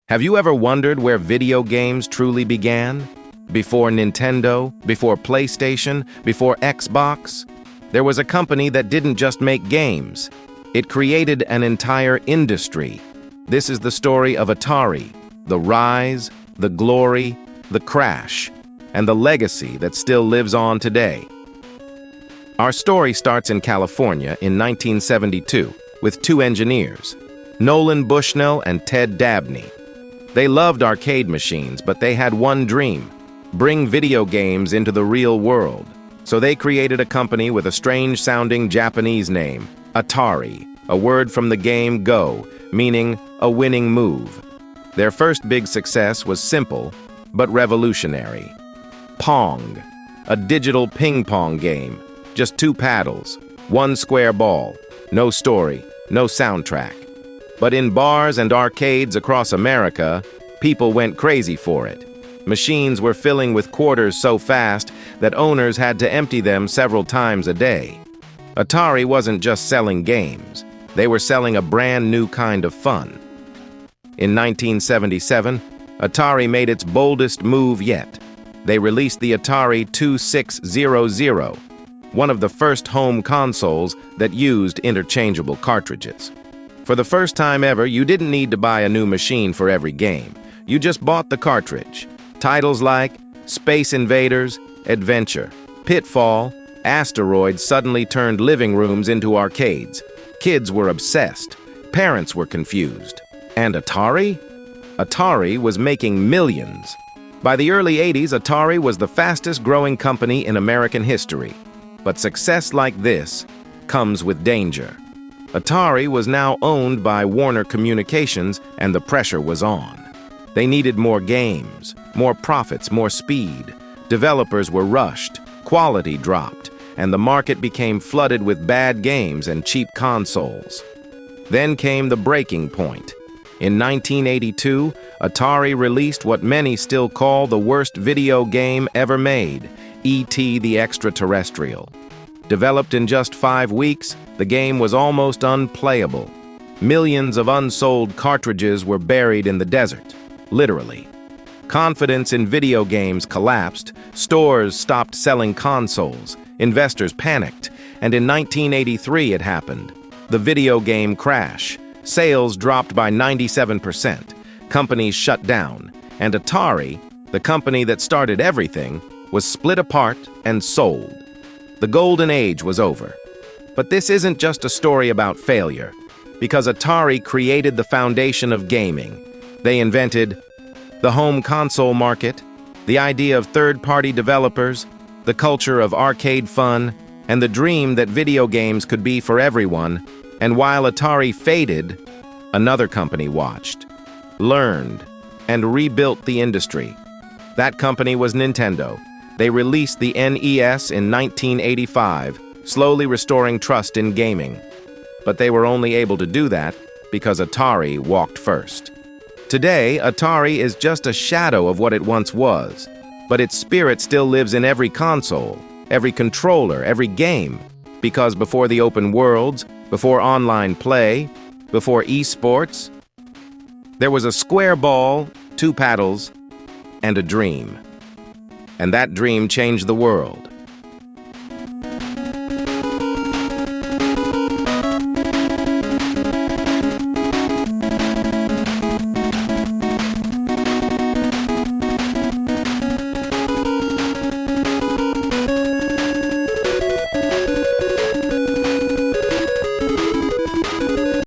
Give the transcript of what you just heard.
Have you ever wondered where video games truly began? Before Nintendo, before PlayStation, before Xbox? There was a company that didn't just make games. It created an entire industry. This is the story of Atari, the rise, the glory, the crash, and the legacy that still lives on today. Our story starts in California in 1972 with two engineers, Nolan Bushnell and Ted Dabney. They loved arcade machines, but they had one dream: bring video games into the real world. So they created a company with a strange-sounding Japanese name, Atari, a word from the game Go, meaning a winning move. Their first big success was simple, but revolutionary. Pong, a digital ping-pong game, just two paddles, one square ball, no story, no soundtrack. But in bars and arcades across America, people went crazy for it. Machines were filling with quarters so fast that owners had to empty them several times a day. Atari wasn't just selling games. They were selling a brand new kind of fun. In 1977, Atari made its boldest move yet. They released the Atari 2600, one of the first home consoles that used interchangeable cartridges. For the first time ever, you didn't need to buy a new machine for every game. You just bought the cartridge. Titles like Space Invaders, Adventure, Pitfall, Asteroid suddenly turned living rooms into arcades. Kids were obsessed. Parents were confused. And Atari? Atari was making millions. By the early 80s, Atari was the fastest-growing company in American history. But success like this comes with danger. Atari was now owned by Warner Communications, and the pressure was on. They needed more games, more profits, more speed. Developers were rushed, quality dropped, and the market became flooded with bad games and cheap consoles. Then came the breaking point. In 1982, Atari released what many still call the worst video game ever made, E.T. the Extraterrestrial. Developed in just 5 weeks, the game was almost unplayable. Millions of unsold cartridges were buried in the desert, literally. Confidence in video games collapsed, stores stopped selling consoles, investors panicked, and in 1983 it happened. The video game crash. Sales dropped by 97%, companies shut down, and Atari, the company that started everything, was split apart and sold. The golden age was over. But this isn't just a story about failure, because Atari created the foundation of gaming. They invented the home console market, the idea of third-party developers, the culture of arcade fun, and the dream that video games could be for everyone. And while Atari faded, another company watched, learned, and rebuilt the industry. That company was Nintendo. They released the NES in 1985, slowly restoring trust in gaming. But they were only able to do that because Atari walked first. Today, Atari is just a shadow of what it once was, but its spirit still lives in every console, every controller, every game, because before the open worlds, before online play, before esports, there was a square ball, two paddles, and a dream. And that dream changed the world.